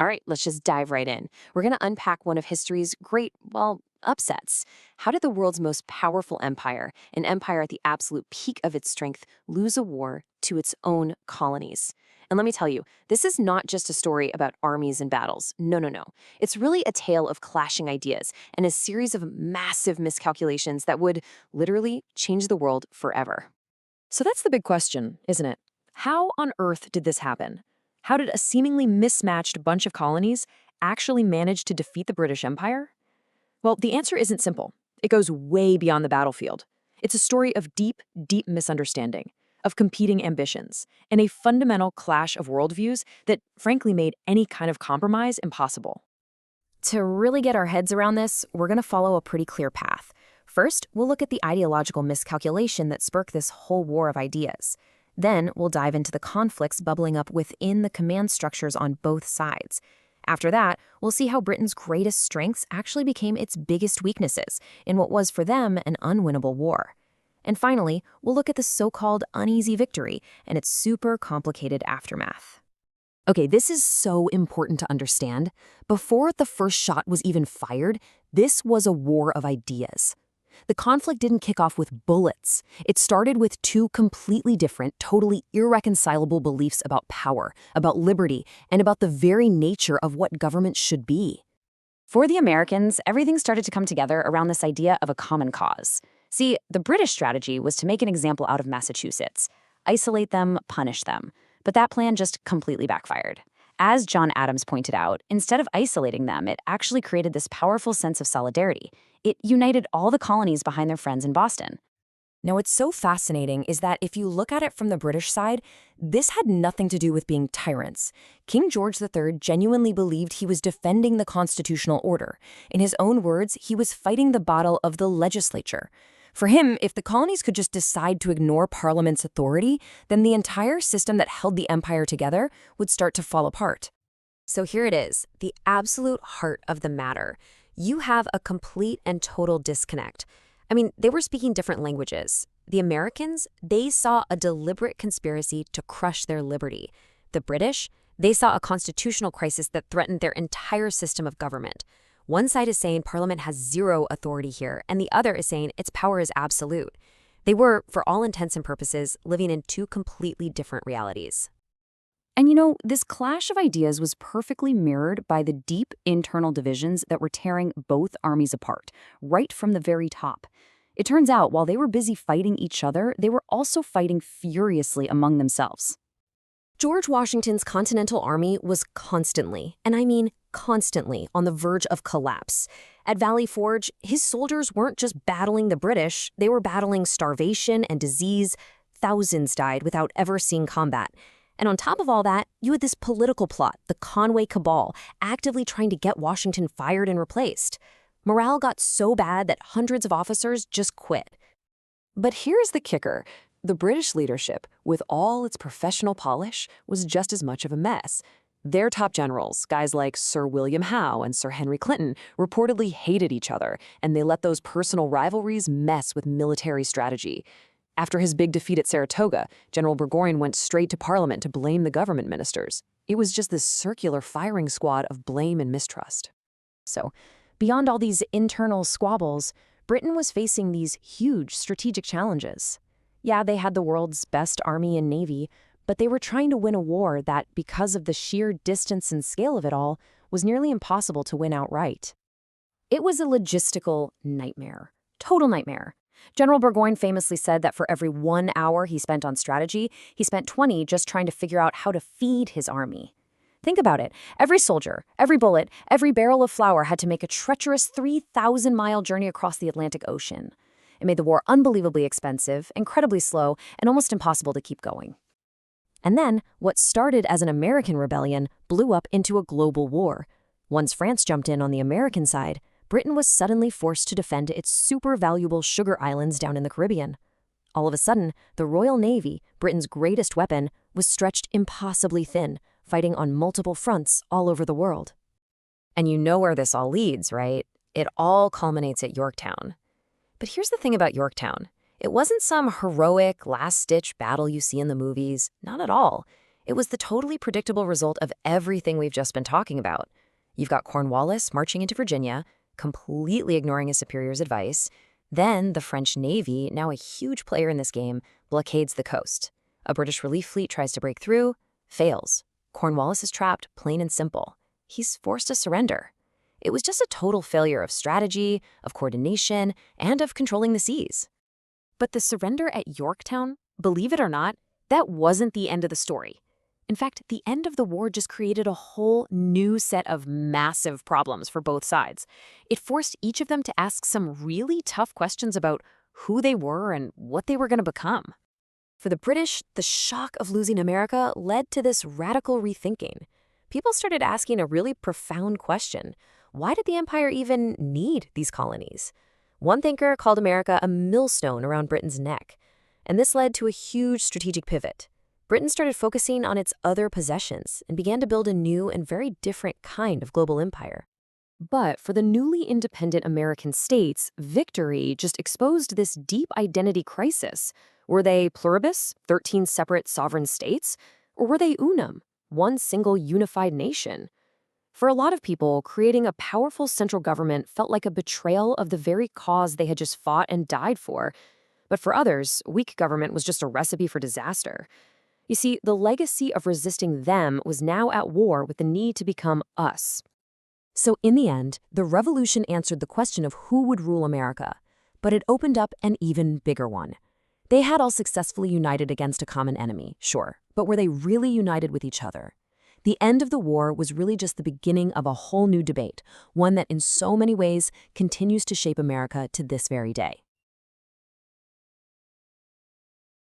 right, let's just dive right in. We're going to unpack one of history's great, well, upsets. How did the world's most powerful empire, an empire at the absolute peak of its strength, lose a war to its own colonies? And let me tell you, this is not just a story about armies and battles. No, no, no. It's really a tale of clashing ideas and a series of massive miscalculations that would literally change the world forever. So that's the big question, isn't it? How on earth did this happen? How did a seemingly mismatched bunch of colonies actually manage to defeat the British Empire? Well, the answer isn't simple. It goes way beyond the battlefield. It's a story of deep, deep misunderstanding, of competing ambitions, and a fundamental clash of worldviews that frankly made any kind of compromise impossible. To really get our heads around this, we're going to follow a pretty clear path. First, we'll look at the ideological miscalculation that sparked this whole war of ideas. Then, we'll dive into the conflicts bubbling up within the command structures on both sides. After that, we'll see how Britain's greatest strengths actually became its biggest weaknesses in what was for them an unwinnable war. And finally, we'll look at the so-called uneasy victory and its super complicated aftermath. Okay, this is so important to understand. Before the first shot was even fired, this was a war of ideas. The conflict didn't kick off with bullets. It started with two completely different, totally irreconcilable beliefs about power, about liberty, and about the very nature of what government should be. For the Americans, everything started to come together around this idea of a common cause. See, the British strategy was to make an example out of Massachusetts, isolate them, punish them. But that plan just completely backfired. As John Adams pointed out, instead of isolating them, it actually created this powerful sense of solidarity. It united all the colonies behind their friends in Boston. Now, what's so fascinating is that if you look at it from the British side, this had nothing to do with being tyrants. King George III genuinely believed he was defending the constitutional order. In his own words, he was fighting the battle of the legislature. For him, if the colonies could just decide to ignore Parliament's authority, then the entire system that held the empire together would start to fall apart. So here it is, the absolute heart of the matter. You have a complete and total disconnect. I mean, they were speaking different languages. The Americans, they saw a deliberate conspiracy to crush their liberty. The British, they saw a constitutional crisis that threatened their entire system of government. One side is saying Parliament has zero authority here, and the other is saying its power is absolute. They were, for all intents and purposes, living in two completely different realities. And you know, this clash of ideas was perfectly mirrored by the deep internal divisions that were tearing both armies apart, right from the very top. It turns out, while they were busy fighting each other, they were also fighting furiously among themselves. George Washington's Continental Army was constantly, and I mean constantly, on the verge of collapse. At Valley Forge, his soldiers weren't just battling the British, they were battling starvation and disease. Thousands died without ever seeing combat. And on top of all that, you had this political plot, the Conway Cabal, actively trying to get Washington fired and replaced. Morale got so bad that hundreds of officers just quit. But here's the kicker. The British leadership, with all its professional polish, was just as much of a mess. Their top generals, guys like Sir William Howe and Sir Henry Clinton, reportedly hated each other, and they let those personal rivalries mess with military strategy. After his big defeat at Saratoga, General Burgoyne went straight to Parliament to blame the government ministers. It was just this circular firing squad of blame and mistrust. So, beyond all these internal squabbles, Britain was facing these huge strategic challenges. Yeah, they had the world's best army and navy, but they were trying to win a war that, because of the sheer distance and scale of it all, was nearly impossible to win outright. It was a logistical nightmare. Total nightmare. General Burgoyne famously said that for every 1 hour he spent on strategy, he spent 20 just trying to figure out how to feed his army. Think about it. Every soldier, every bullet, every barrel of flour had to make a treacherous 3,000-mile journey across the Atlantic Ocean. It made the war unbelievably expensive, incredibly slow, and almost impossible to keep going. And then, what started as an American rebellion blew up into a global war. Once France jumped in on the American side, Britain was suddenly forced to defend its super valuable sugar islands down in the Caribbean. All of a sudden, the Royal Navy, Britain's greatest weapon, was stretched impossibly thin, fighting on multiple fronts all over the world. And you know where this all leads, right? It all culminates at Yorktown. But here's the thing about Yorktown. It wasn't some heroic, last-ditch battle you see in the movies. Not at all. It was the totally predictable result of everything we've just been talking about. You've got Cornwallis marching into Virginia, completely ignoring his superior's advice. Then the French Navy, now a huge player in this game, blockades the coast. A British relief fleet tries to break through, fails. Cornwallis is trapped, plain and simple. He's forced to surrender. It was just a total failure of strategy, of coordination, and of controlling the seas. But the surrender at Yorktown, believe it or not, that wasn't the end of the story. In fact, the end of the war just created a whole new set of massive problems for both sides. It forced each of them to ask some really tough questions about who they were and what they were going to become. For the British, the shock of losing America led to this radical rethinking. People started asking a really profound question. Why did the empire even need these colonies? One thinker called America a millstone around Britain's neck, and this led to a huge strategic pivot. Britain started focusing on its other possessions and began to build a new and very different kind of global empire. But for the newly independent American states, victory just exposed this deep identity crisis. Were they pluribus, 13 separate sovereign states? Or were they unum, one single unified nation? For a lot of people, creating a powerful central government felt like a betrayal of the very cause they had just fought and died for. But for others, weak government was just a recipe for disaster. You see, the legacy of resisting them was now at war with the need to become us. So in the end, the revolution answered the question of who would rule America, but it opened up an even bigger one. They had all successfully united against a common enemy, sure, but were they really united with each other? The end of the war was really just the beginning of a whole new debate, one that in so many ways continues to shape America to this very day.